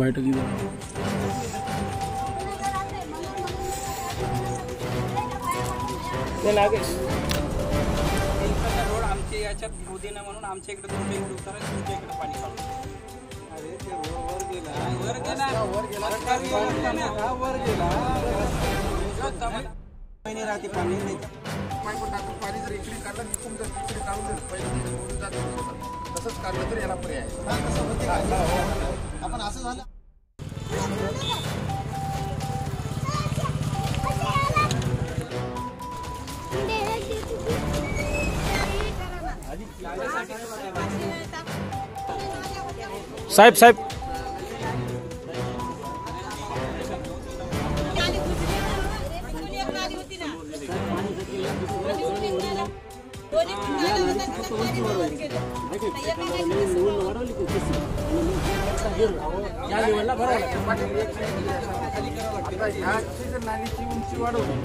वाईट की ते नागेश रोड आमच्या याच्यात घेऊ दे ना म्हणून आमच्या इकडे तुमच्या इकडे उतारा तुमच्या इकडे पाणी काढून. अरे ते वर गेला महिने राहते पाणी नाही पाणी जर इकडे काढलं निघून जर तिकडे काढून तसंच काढलं तर याला पर्याय आपण असं झालं. साहेब साहेब नालीची उंची वाढवली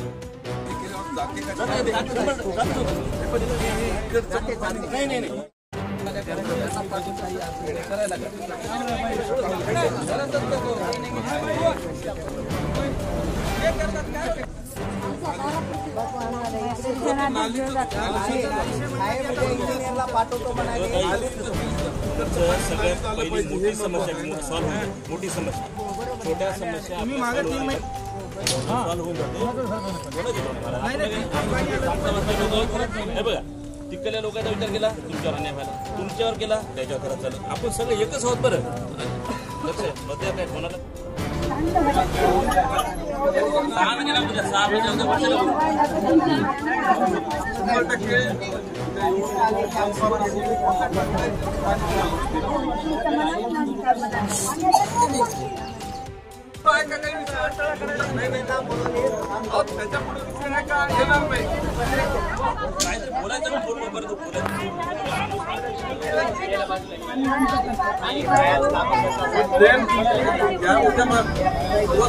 नाही सगळ्यात पहिली मोठी समस्या मोठी समस्या छोट्या समस्या सॉल्व्ह होऊन जाते. बघा तिकडल्या लोकांचा विचार केला तुमच्यावर अन्याय व्हायला, तुमच्यावर केला त्याच्यावर खरंच झालं. आपण सगळे एकच आहोत बरं. लक्ष मध्ये काय कोणाला 6 महिने लागू द्या 6 महिने बोलायचं पूर्ण करतो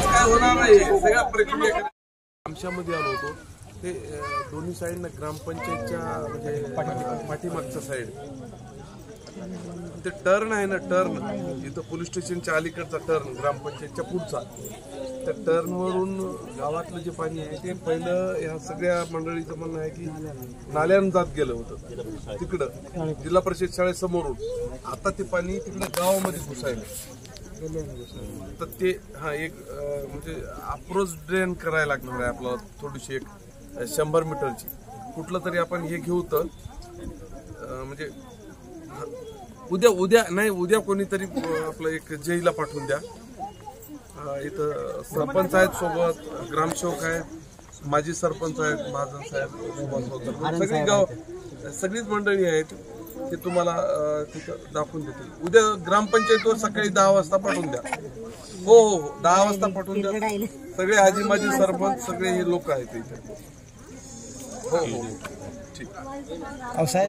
काय होणार नाही सगळ्या प्रक्रिया आमच्यामध्ये आलो होतो. ते दोन्ही साईडनं ग्रामपंचायतच्या म्हणजे पाठीमागचा साईड ते टर्न आहे ना, टर्न इथं पोलीस स्टेशनच्या अलीकडचा टर्न ग्रामपंचायतच्या पुढचा, त्या टर्नवरून गावातलं जे पाणी आहे ते पहिलं ह्या सगळ्या मंडळीचं म्हणणं आहे की नाल्यानं जात गेलं होतं तिकडं जिल्हा परिषद शाळेसमोरून. आता ते पाणी तिकडे गावामध्ये घुसायला तर ते एक म्हणजे अप्रोच ड्रेन करायला लागणार आहे आपल्याला थोडीशी एक 100 मीटरची. कुठलं तरी आपण हे घेऊ तर म्हणजे उद्या कोणीतरी आपलं एक जयला पाठवून द्या. इथं सरपंच आहेत सोबत, ग्रामसेवक आहेत, माजी सरपंच आहेत, महाजन साहेब, सगळी गाव सगळीच मंडळी आहेत ते तुम्हाला तिथं दाखवून देतील. उद्या ग्रामपंचायतीवर सकाळी 10 वाजता पाठवून द्या. हो 10 वाजता पाठवून द्या. सगळे हाजी माजी सरपंच सगळे हे लोक आहेत इथे. हो ठीक.